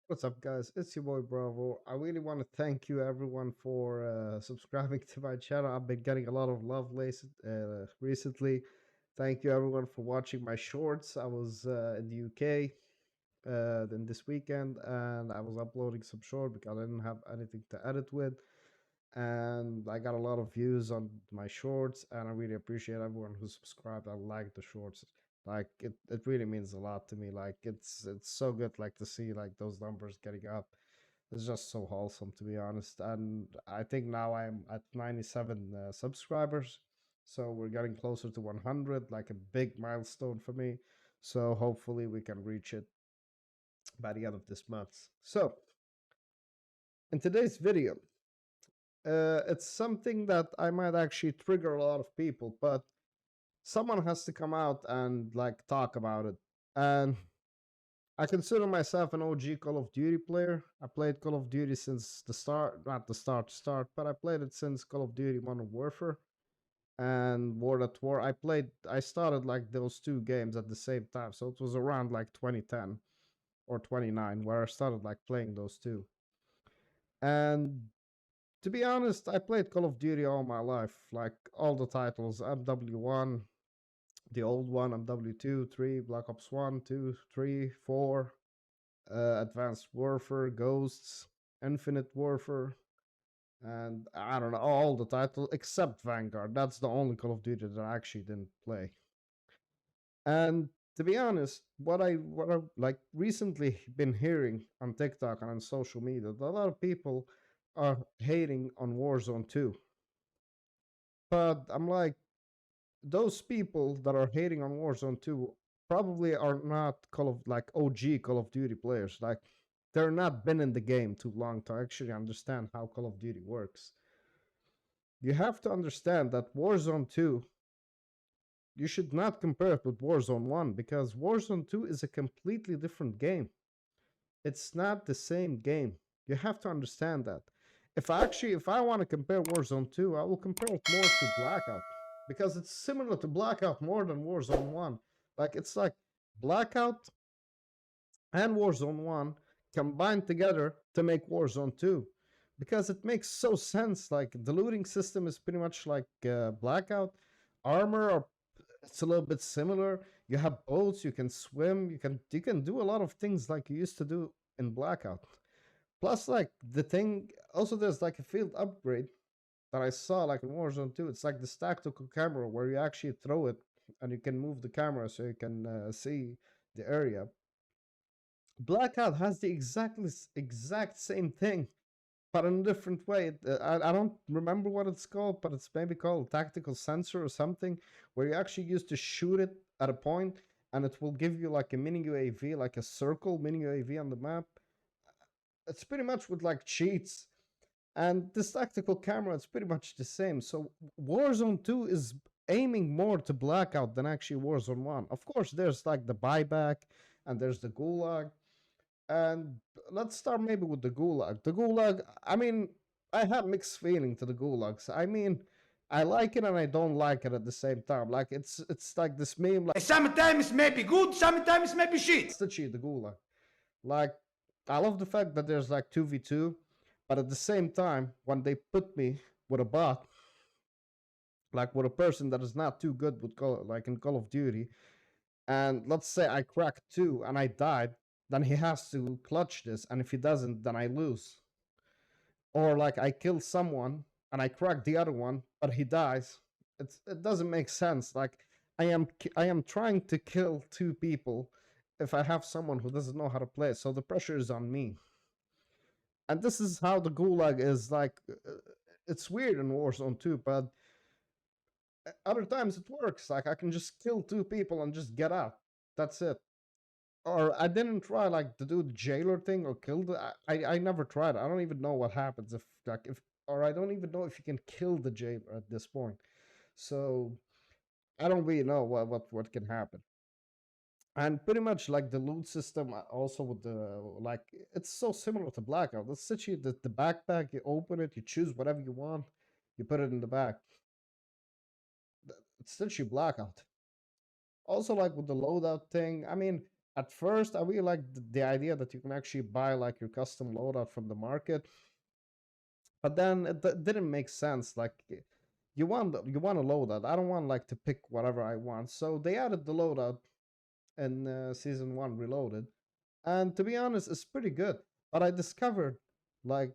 What's up, guys? It's your boy Bravo. I really want to thank you, everyone, for subscribing to my channel. I've been getting a lot of love recently. Thank you, everyone, for watching my shorts. I was in the UK then this weekend, and I was uploading some short because I didn't have anything to edit with, and I got a lot of views on my shorts, and I really appreciate everyone who subscribed. I like the shorts. Like it really means a lot to me. Like it's so good like to see like those numbers getting up. It's just so wholesome, to be honest. And I think now I'm at 97 subscribers, so we're getting closer to 100, like a big milestone for me. So hopefully we can reach it by the end of this month. So in today's video, it's something that I might actually trigger a lot of people, but someone has to come out and like talk about it. And I consider myself an OG Call of Duty player. I played Call of Duty since the start, not the start, but I played it since Call of Duty Modern Warfare and World at War. I started like those two games at the same time. So it was around like 2010 or 29 where I started like playing those two. And to be honest, I played Call of Duty all my life, like all the titles, MW1, the old one, MW2, 3, Black Ops 1, 2, 3, 4, Advanced Warfare, Ghosts, Infinite Warfare, and I don't know, all the titles except Vanguard. That's the only Call of Duty that I actually didn't play. And to be honest, what I like recently been hearing on TikTok and on social media, that a lot of people are hating on Warzone 2. But I'm like, those people that are hating on Warzone 2 probably are not Call of like OG Call of Duty players. Like they're not been in the game too long to actually understand how Call of Duty works. You have to understand that Warzone 2, you should not compare it with Warzone 1 because Warzone 2 is a completely different game. It's not the same game. You have to understand that. If I want to compare Warzone 2, I will compare it more to Blackout because it's similar to Blackout more than Warzone 1. Like it's like Blackout and Warzone 1 combined together to make Warzone 2 because it makes so sense. Like the looting system is pretty much like Blackout. Armor or it's a little bit similar. You have boats, you can swim, you can do a lot of things like you used to do in Blackout. Plus, like the thing, also there's like a field upgrade that I saw like in Warzone 2. It's like this tactical camera where you actually throw it and you can move the camera so you can see the area. Blackout has the exact same thing, but in a different way. I don't remember what it's called, but it's maybe called tactical sensor or something, where you actually used to shoot it at a point and it will give you like a mini UAV, like a circle mini UAV on the map. It's pretty much with like cheats. And this tactical camera, it's pretty much the same. So Warzone 2 is aiming more to Blackout than actually Warzone 1. Of course, there's like the buyback and there's the Gulag. And let's start maybe with the Gulag. The Gulag, I mean, I have mixed feeling to the Gulags. I mean, I like it and I don't like it at the same time. Like it's like this meme, like Sometimes maybe good, sometimes maybe shit. to cheat the Gulag. Like I love the fact that there's like 2v2, but at the same time, when they put me with a bot, like with a person that is not too good with like in Call of Duty, and let's say I crack two and I died, then he has to clutch this, and if he doesn't, then I lose. Or like I kill someone and I crack the other one, but he dies. It doesn't make sense. Like I am trying to kill two people if I have someone who doesn't know how to play. So the pressure is on me, and this is how the gulag is. Like it's weird in Warzone too, but other times it works. Like I can just kill two people and just get out. That's it. Or I didn't try like to do the jailer thing or kill the. I never tried. I don't even know what happens if like if or I don't even know if you can kill the jailer at this point. So I don't really know what can happen. And pretty much like the loot system, also with the like, it's so similar to Blackout. Let's sit you the backpack. You open it, you choose whatever you want, you put it in the back. It's literally Blackout. Also, like with the loadout thing, I mean, At first, I really liked the idea that you can actually buy like your custom loadout from the market, but then didn't make sense. Like you want a loadout. I don't want like to pick whatever I want. So they added the loadout in season one Reloaded, and to be honest, it's pretty good. But I discovered like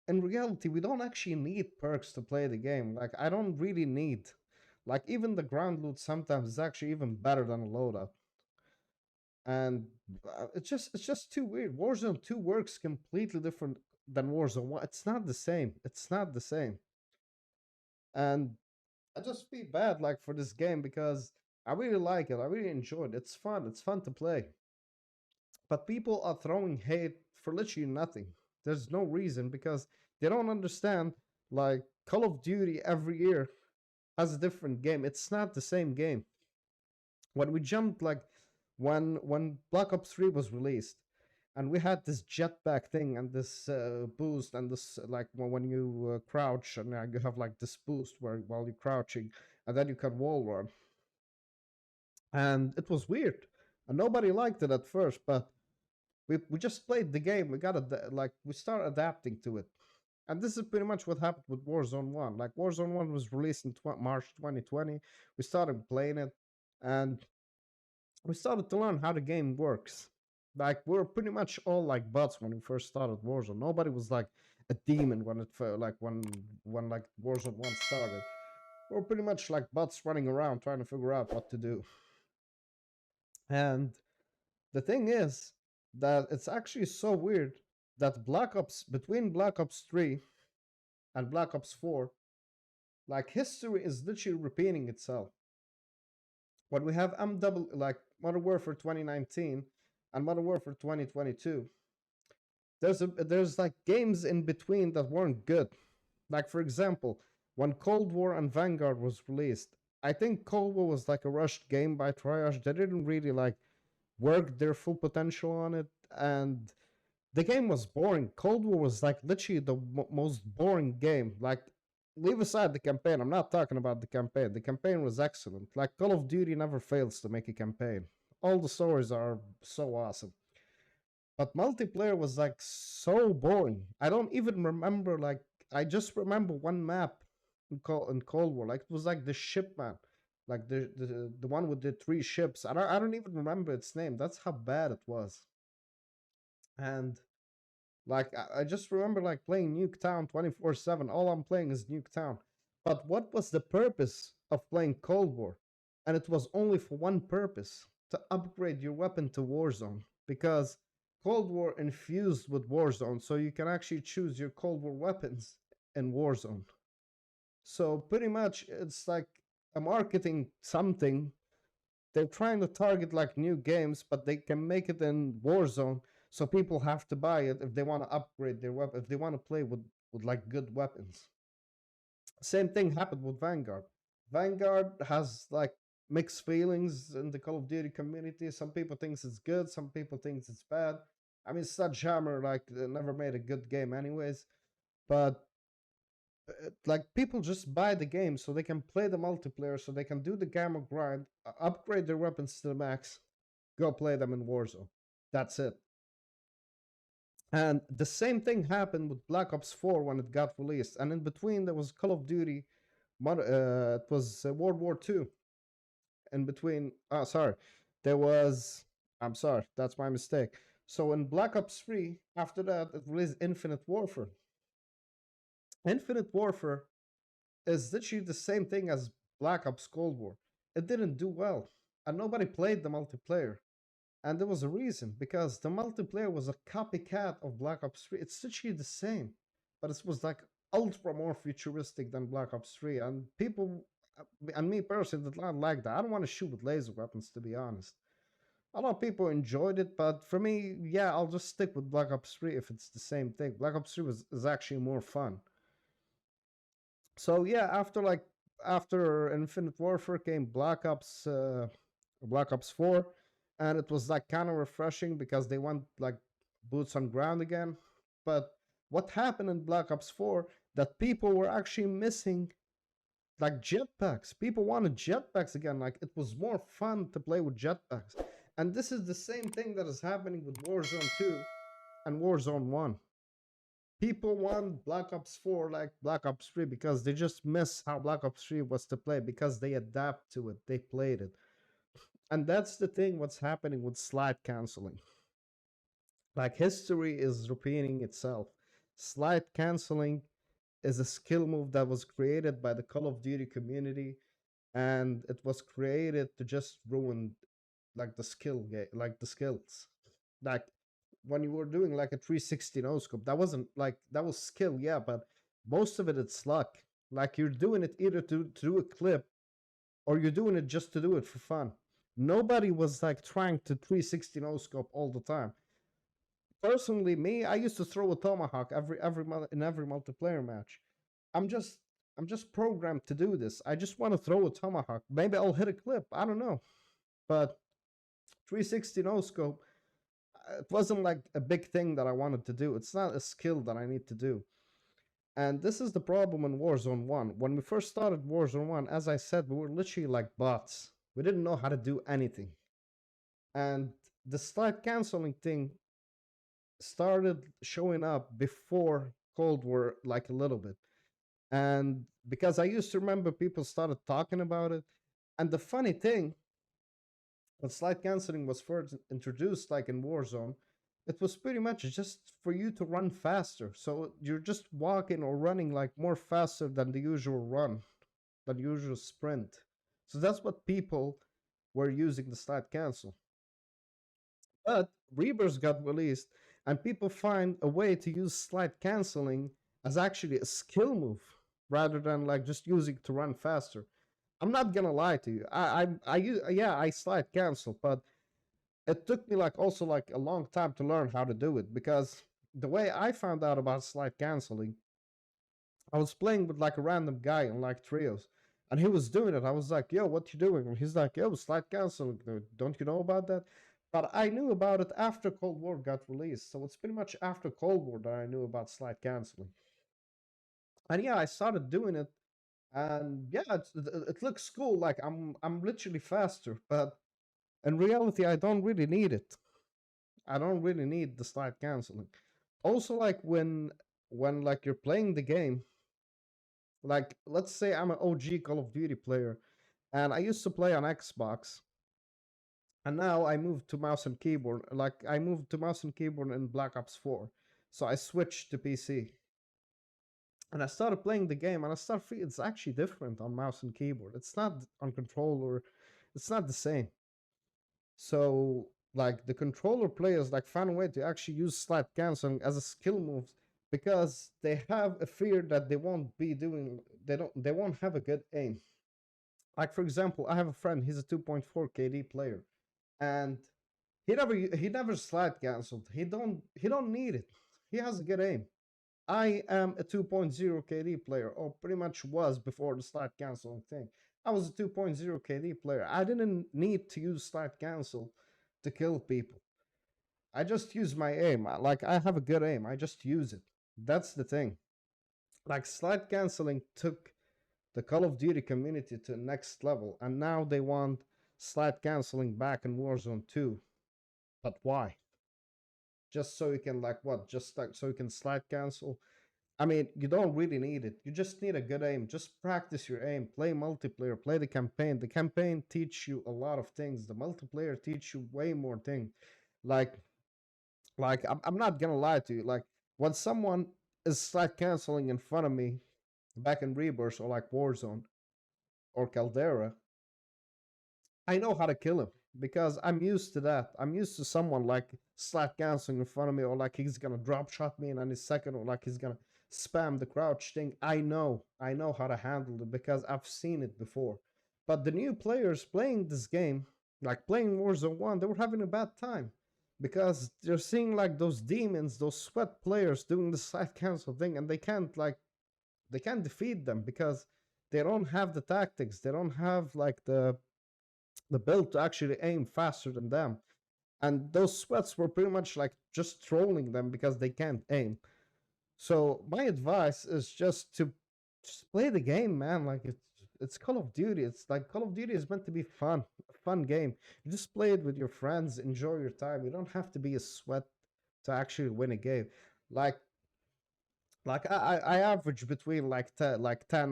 in reality, we don't actually need perks to play the game. Like I don't really need. Like even the ground loot sometimes is actually even better than a loadout. And it's just too weird. Warzone 2 works completely different than Warzone 1. It's not the same. It's not the same. And I just feel bad like for this game because I really like it. I really enjoyed it. It's fun. It's fun to play. But people are throwing hate for literally nothing. There's no reason because they don't understand like Call of Duty every year has a different game. It's not the same game. When we jumped like when Black Ops 3 was released and we had this jetpack thing and this boost and this like when you crouch and you have like this boost where while you're crouching and then you can wall run, and it was weird and nobody liked it at first, but we just played the game. We got like we started adapting to it, and this is pretty much what happened with Warzone 1. Like Warzone 1 was released in March 2020. We started playing it, and we started to learn how the game works. Like we're pretty much all like bots when we first started Warzone. Nobody was like a demon when it felt like when like Warzone 1 started. We're pretty much like bots running around trying to figure out what to do. And the thing is that it's actually so weird that Black Ops between Black Ops 3 and Black Ops 4, like history is literally repeating itself. When we have MW like Modern Warfare 2019 and Modern Warfare 2022, there's like games in between that weren't good. Like for example, when Cold War and Vanguard was released, I think Cold War was like a rushed game by Triage. They didn't really like work their full potential on it, and the game was boring. Cold War was like literally the most boring game. Like, leave aside the campaign. I'm not talking about the campaign. The campaign was excellent. Like, Call of Duty never fails to make a campaign. All the stories are so awesome. But multiplayer was like so boring. I don't even remember, like, I just remember one map in Cold War. Like, it was like the ship map. Like the one with the three ships. I don't even remember its name. That's how bad it was. And like I just remember like playing Nuketown 24/7. All I'm playing is Nuketown. But what was the purpose of playing Cold War? And it was only for one purpose, to upgrade your weapon to Warzone. Because Cold War infused with Warzone, so you can actually choose your Cold War weapons in Warzone. So pretty much it's like a marketing something. They're trying to target like new games, but they can make it in Warzone, so people have to buy it if they want to upgrade their weapon, if they want to play with like good weapons. Same thing happened with Vanguard. Vanguard has like mixed feelings in the Call of Duty community. Some people thinks it's good, some people thinks it's bad. I mean, Sledgehammer like never made a good game anyways, but like people just buy the game so they can play the multiplayer, so they can do the gamma grind, upgrade their weapons to the max, go play them in Warzone. That's it. And the same thing happened with Black Ops 4 when it got released. And in between, there was Call of Duty, it was World War II. In between, oh, sorry, there was, I'm sorry, that's my mistake. So in Black Ops 3, after that, it released Infinite Warfare. Infinite Warfare is literally the same thing as Black Ops Cold War. It didn't do well, and nobody played the multiplayer. And there was a reason, because the multiplayer was a copycat of Black Ops 3. It's literally the same, but it was like ultra more futuristic than Black Ops 3. And people, and me personally, did not like that. I don't want to shoot with laser weapons, to be honest. A lot of people enjoyed it, but for me, yeah, I'll just stick with Black Ops 3 if it's the same thing. Black Ops 3 is actually more fun. So yeah, after Infinite Warfare came Black Ops 4, and it was like kind of refreshing because they want like boots on ground again. But what happened in Black Ops 4 that people were actually missing like jetpacks. People wanted jetpacks again. Like it was more fun to play with jetpacks. And this is the same thing that is happening with Warzone 2 and Warzone 1. People want Black Ops 4 like Black Ops 3 because they just miss how Black Ops 3 was to play because they adapt to it, they played it. And that's the thing what's happening with slide canceling. Like history is repeating itself. Slide canceling is a skill move that was created by the Call of Duty community, and it was created to just ruin like like the skills. Like when you were doing like a 360 no scope, that wasn't like that was skill, yeah, but most of it it's luck. Like you're doing it either to do a clip or you're doing it just to do it for fun. Nobody was like trying to 360 no scope all the time. Personally, me, I used to throw a tomahawk in every multiplayer match. I'm just I'm just programmed to do this. I just want to throw a tomahawk. Maybe I'll hit a clip. I don't know. But 360 no scope, it wasn't like a big thing that I wanted to do. It's not a skill that I need to do. And this is the problem in Warzone 1. When we first started Warzone 1, as I said, we were literally like bots. We didn't know how to do anything. And the slide canceling thing started showing up before Cold War, like a little bit. And because I used to remember people started talking about it. And the funny thing, when slide canceling was first introduced, like in Warzone, it was pretty much just for you to run faster. So you're just walking or running like more faster than the usual run, than the usual sprint. So that's what people were using the slide cancel. But Reavers got released, and people find a way to use slide canceling as actually a skill move rather than like just using to run faster. I'm not gonna lie to you. Yeah, I slide cancel, but it took me like also like a long time to learn how to do it because the way I found out about slide canceling, I was playing with like a random guy in like trios, and he was doing it. I was like, "Yo, what you doing?" And he's like, "Yo, slide canceling. Don't you know about that?" But I knew about it after Cold War got released, so it's pretty much after Cold War that I knew about slide canceling. And yeah, I started doing it, and yeah, it looks cool. Like I'm literally faster, but in reality, I don't really need it. I don't really need the slide canceling. Also, like when like you're playing the game, like let's say I'm an OG Call of Duty player, and I used to play on Xbox, and now I moved to mouse and keyboard. Like I moved to mouse and keyboard in Black Ops 4, so I switched to PC, and I started playing the game, and I started feeling it's actually different on mouse and keyboard. It's not on controller. It's not the same. So like the controller players like found a way to actually use slide canceling as a skill move because they have a fear that they won't have a good aim. Like for example, I have a friend, he's a 2.4 KD player, and he never slide canceled. He don't need it. He has a good aim. I am a 2.0 KD player, or pretty much was before the slide canceling thing. I was a 2.0 KD player. I didn't need to use slide cancel to kill people. I just use my aim. Like I have a good aim. I just use it. That's the thing. Like slide canceling took the Call of Duty community to the next level, and now they want slide canceling back in Warzone 2. But why? Just so you can like what? Just like so you can slide cancel. I mean, you don't really need it. You just need a good aim. Just practice your aim. Play multiplayer. Play the campaign. The campaign teach you a lot of things. The multiplayer teach you way more things. Like, I'm not gonna lie to you. Like, when someone is slide canceling in front of me, back in Rebirth or like Warzone or Caldera, I know how to kill him because I'm used to that. I'm used to someone like slap canceling in front of me, or like he's gonna drop shot me in any second, or like he's gonna spam the crouch thing. I know how to handle it because I've seen it before. But the new players playing this game, like playing Warzone 1, they were having a bad time because they're seeing like those demons, those sweat players doing the side cancel thing, and they can't defeat them because they don't have the tactics. They don't have like the build to actually aim faster than them. And those sweats were pretty much like just trolling them because they can't aim. So my advice is just to just play the game, man. Like it's Call of Duty. It's like Call of Duty is meant to be fun, a fun game. You just play it with your friends, enjoy your time. You don't have to be a sweat to actually win a game. Like I average between like 10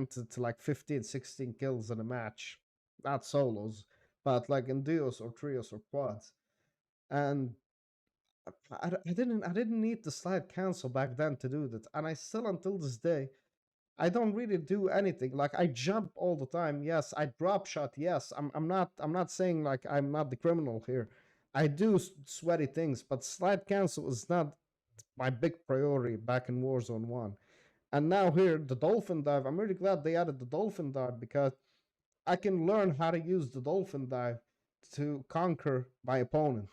to like 15, 16 kills in a match, not solos, but like in duos or trios or quads. And I didn't need the slide cancel back then to do that, and I still until this day I don't really do anything. Like I jump all the time. Yes, I drop shot. Yes, I'm not saying like I'm not the criminal here. I do sweaty things, but slide cancel is not my big priority back in Warzone 1. And now here, the dolphin dive. I'm really glad they added the dolphin dive because I can learn how to use the dolphin dive to conquer my opponent.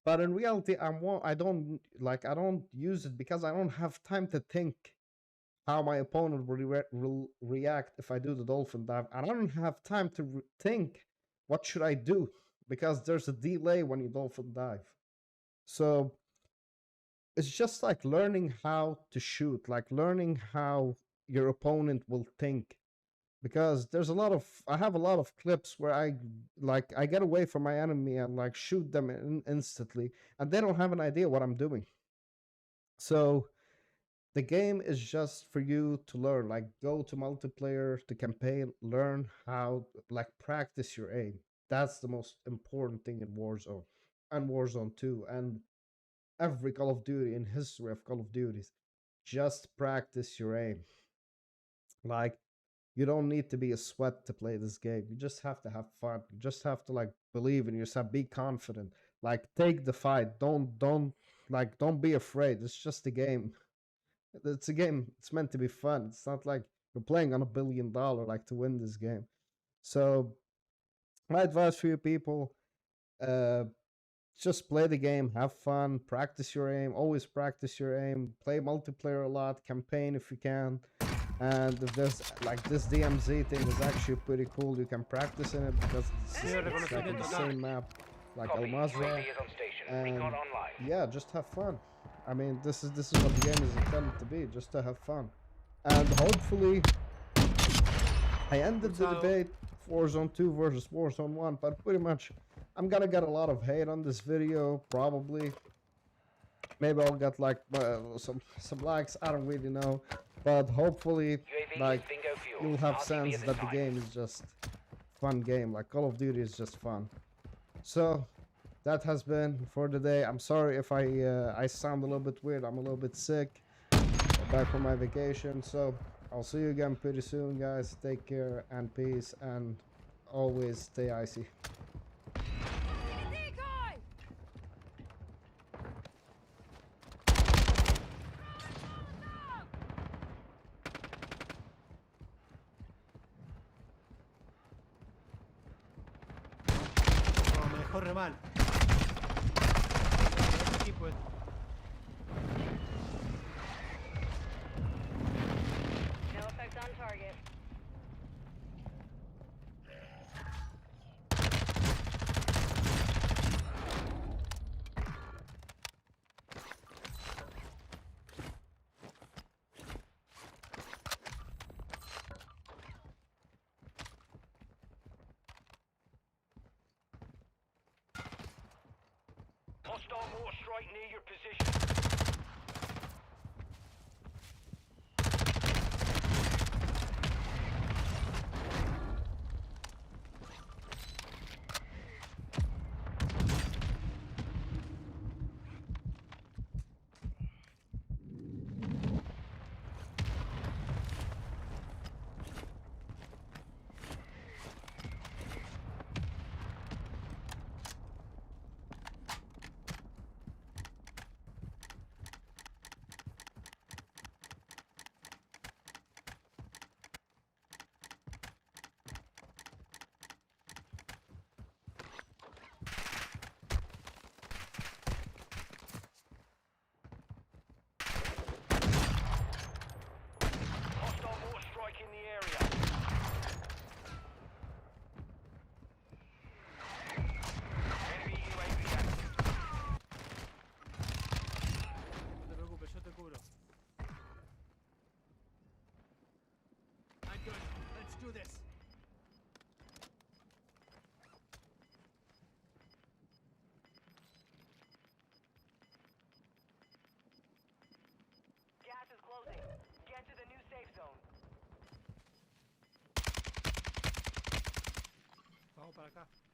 But in reality, I don't use it because I don't have time to think how my opponent will react if I do the dolphin dive. And I don't have time to think what should I do because there's a delay when you dolphin dive. So it's just like learning how to shoot, like learning how your opponent will think. Because there's a lot of I have a lot of clips where I get away from my enemy and like shoot them instantly, and they don't have an idea what I'm doing. So the game is just for you to learn, like go to multiplayer, to campaign, learn how, like practice your aim. That's the most important thing in Warzone and Warzone 2 and every Call of Duty in history of Call of Duties. Just practice your aim. Like you don't need to be a sweat to play this game. You just have to have fun. You just have to like believe in yourself, be confident. Like take the fight. Don't be afraid. It's just a game. It's a game. It's meant to be fun. It's not like you're playing on $1 billion like to win this game. So my advice for you people, uh just play the game, have fun, practice your aim, always practice your aim, play multiplayer a lot, campaign if you can. And if there's like this DMZ thing is actually pretty cool, you can practice in it because it's like in the same map like Al Mazrah. And yeah, just have fun. I mean, this is what the game is intended to be, just to have fun. And hopefully I ended the debate Warzone 2 versus Warzone 1, but pretty much I'm gonna get a lot of hate on this video, probably. Maybe I'll get like some likes, I don't really know. But hopefully, like, you'll have sense that the game is just fun game. Like Call of Duty is just fun. So that has been for today. I'm sorry if I sound a little bit weird. I'm a little bit sick. Back from my vacation. So I'll see you again pretty soon, guys. Take care and peace, and always stay icy. No, me dejó re mal. Este equipo es- No effect on target. Hostile mortar strike near your position. Hostile mortar strike in the area. Enemy UAV active. No te preocupes, yo te cubro. I'm good. Let's do this. para acá.